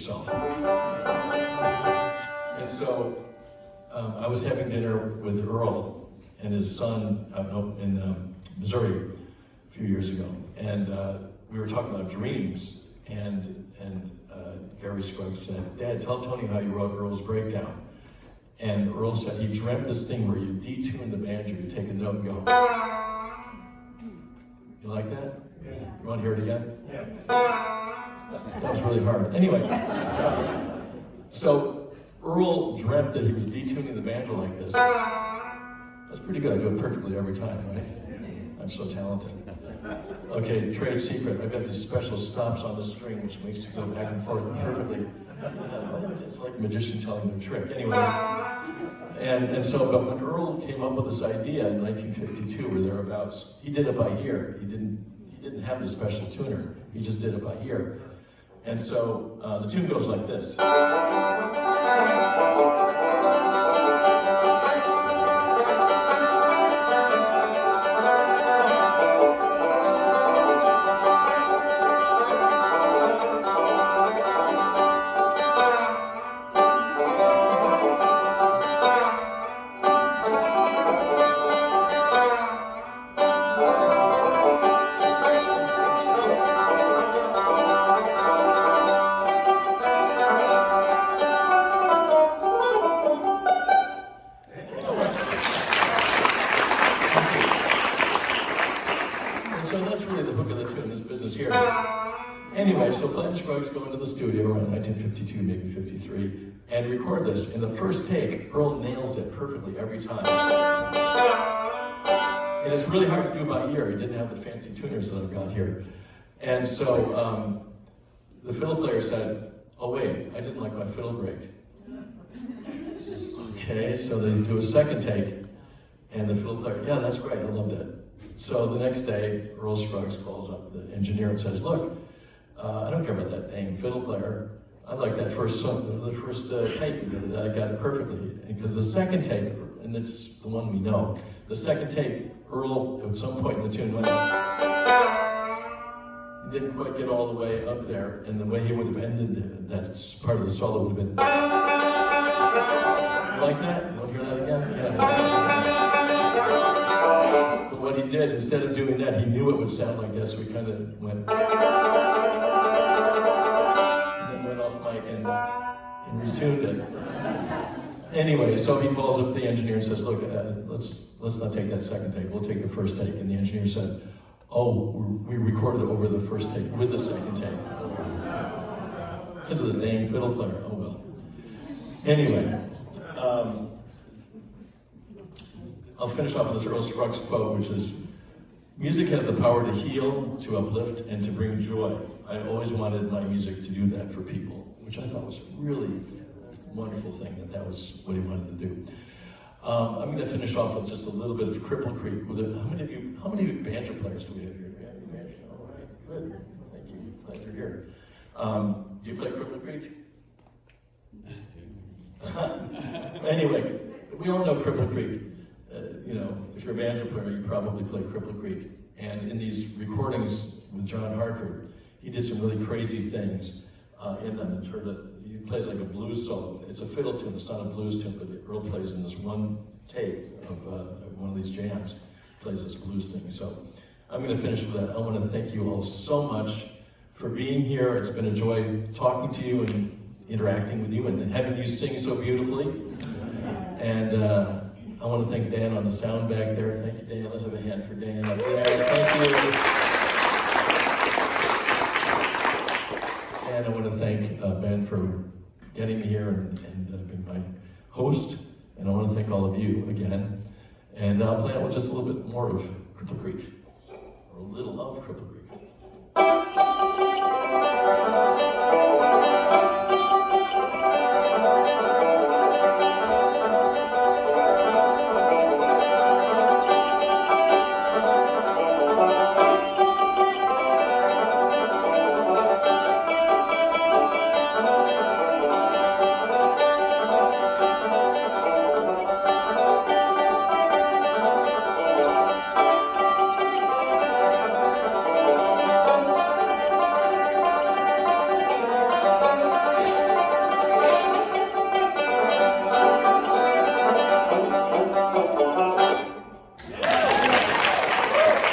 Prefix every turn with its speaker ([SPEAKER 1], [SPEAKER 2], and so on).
[SPEAKER 1] yourself. And so I was having dinner with Earl and his son in Missouri a few years ago, and we were talking about dreams, and Gary Scruggs said, "Dad, tell Tony how you wrote Earl's Breakdown." And Earl said he dreamt this thing where you detune the banjo, you take a note and go. You like that?
[SPEAKER 2] Yeah.
[SPEAKER 1] You want to hear it again?
[SPEAKER 2] Yeah.
[SPEAKER 1] That was really hard. Anyway, so Earl dreamt that he was detuning the banjo like this. That's pretty good. I do it perfectly every time, right? I'm so talented. Okay, trade secret. I've got these special stops on the string which makes it go back and forth perfectly. It's like a magician telling you a trick. Anyway, but when Earl came up with this idea in 1952 or thereabouts, he did it by ear. He didn't have the special tuner. He just did it by ear. And so the tune goes like this. Anyway, so Fletcher Scruggs go into the studio around 1952, maybe 53, and record this. In the first take, Earl nails it perfectly every time. And it's really hard to do by ear. He didn't have the fancy tuners that I've got here. And so the fiddle player said, "Oh wait, I didn't like my fiddle break." Okay, so they do a second take, and the fiddle player, "Yeah, that's great, I loved it." So the next day, Earl Scruggs calls up the engineer and says, "Look, I don't care about that dang fiddle player. I like that first song, the first take we did. I got it perfectly." Because the second take, and it's the one we know, the second take, Earl at some point in the tune went, he didn't quite get all the way up there, and the way he would have ended that part of the solo would have been. You like that? You want to hear that again? Yeah. But what he did, instead of doing that, he knew it would sound like that, so he kind of went. And retuned it. Anyway, so he calls up the engineer and says, "Look, let's not take that second take. We'll take the first take." And the engineer said, "Oh, we recorded it over the first take with the second take because of the dang fiddle player." Oh well. Anyway, I'll finish off with this Earl Scruggs quote, which is, "Music has the power to heal, to uplift, and to bring joy. I always wanted my music to do that for people," which I thought was a really wonderful thing, that was what he wanted to do. I'm going to finish off with just a little bit of Cripple Creek. How many banjo players do we have here? Do we have any banjo? All right, good. Thank you. Glad you're here. Do you play Cripple Creek? Anyway, we all know Cripple Creek. If you're a banjo player, you probably play Cripple Creek. And in these recordings with John Hartford, he did some really crazy things in them. In terms of, he plays like a blues solo. It's a fiddle tune, it's not a blues tune, but Earl plays in this one take of one of these jams, plays this blues thing. So I'm going to finish with that. I want to thank you all so much for being here. It's been a joy talking to you and interacting with you and having you sing so beautifully. And I want to thank Dan on the sound back there. Thank you, Dan. Let's have a hand for Dan up there. Thank you. And I want to thank Ben for getting me here and being my host. And I want to thank all of you again. And I'll play out with just a little bit more of Cripple Creek, or a little of Cripple Creek.